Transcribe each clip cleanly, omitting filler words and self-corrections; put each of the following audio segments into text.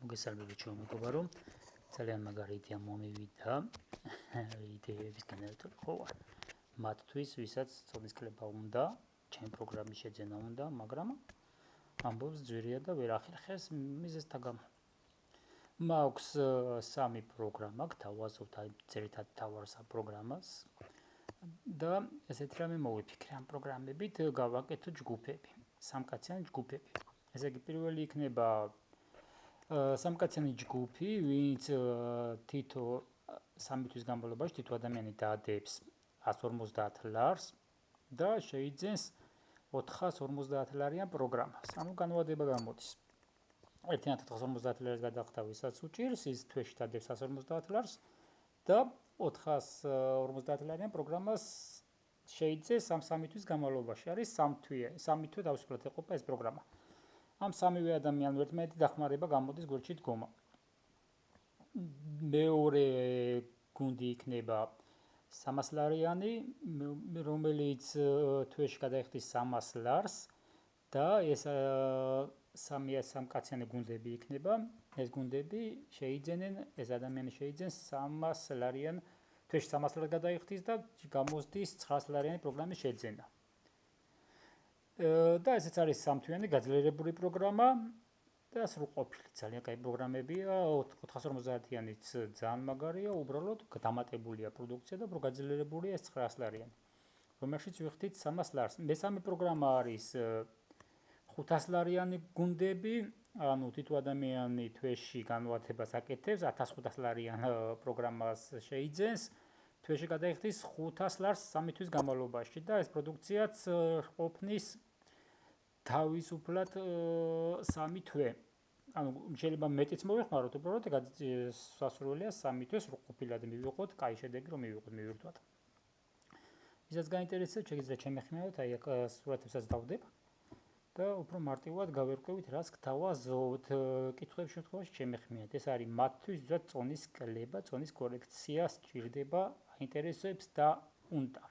მოგესალმებით ჩემო მეგობარო. ძალიან მაგარი იდეა მომივიდა იდეების გენერატორი ხო ვარ. მათთვის, ვისაც წოდისკლება უნდა, ჩემ პროგრამის შეძენა უნდა, მაგრამ ამბობს ძვირია და ვერ ახერხეს მიზეზთა გამო. მაქვს სამი პროგრამა, გთავაზობთ აი ძირითადად თავარს ამ პროგრამას და ესეთი რამე მოვიფიქრე ამ პროგრამებით გავაკეთო ჯგუფები, სამკაციანი ჯგუფები. ესე იგი პირველი იქნება სამკაციანი ჯგუფი, ვინც თითო 3 თვის განმავლობაში თითო ადამიანი დაადებს 150 ლარს და შეიძენს 450 ლარიან პროგრამას. ანუ განმავლობა გამოდის. ერთიანად 450 ლარის გადახდა ვისაც უჭირს, ის თვეში დადებს 150 ლარს და 450 ლარიან პროგრამას შეიძენს ამ 3 თვის განმავლობაში. არის 3 თვე თავისუფლად ეყოფა ეს პროგრამა. ამ სამივე ადამიანს ერთმანეთი დახმარება გამოდის გვერდში დგომა. მეორე გუნდი იქნება 300 ლარიანი, რომელიც თვეში გადაიხდის 300 ლარს და ეს სამკაციანი გუნდები იქნება. ეს გუნდები შეიძენენ, ეს ადამიანი შეიძენს 300 ლარიან თვეში 300 ლარს გადაიხდის და გამოსდის 900 ლარიანი პროგრამის შეძენა. და ესეც არის სამთვიანი გაძლიერებული პროგრამა და სრულყოფილი. ძალიან კაი პროგრამებია, 450-იანიც ძალიან მაგარია, უბრალოდ დამატებულია პროდუქცია და უფრო გაძლიერებულია ეს 900 ლარიანი. რომელშიც ვიხდით 300 ლარს. მესამე პროგრამა არის 500 ლარიანი გუნდები, ანუ თითო ადამიანი თვეში განმავლობას აკეთებს 1500 ლარიან პროგრამას შეიძენს, თვეში გადაიხდის 500 ლარს 3 თვის განმავლობაში და ეს პროდუქციაც ყოფნის თავისუფლად 3 თვე. ანუ შეიძლება მეტიც მოვიხმაროთ, უბრალოდ სასურველია 3 თვე სრულყოფილად მივიღოთ, კაი შედეგი რომ მივიღოთ. ვისაც გაინტერესებს, შეგიძლიათ შემეხმიანოთ, აი აქ სურათებსაც დავდებ და უფრო მარტივად გავერკვევით, რას გთავაზობთ. კითხვების შემთხვევაში შემეხმიანეთ. ეს არის მათთვის, ვისაც წონის კლება, წონის კორექცია სჭირდება, აინტერესებს და უნდა.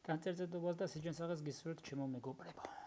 თანწერწედობას და სიჯანსაღეს გისურვებთ ჩემო მეგობრებო.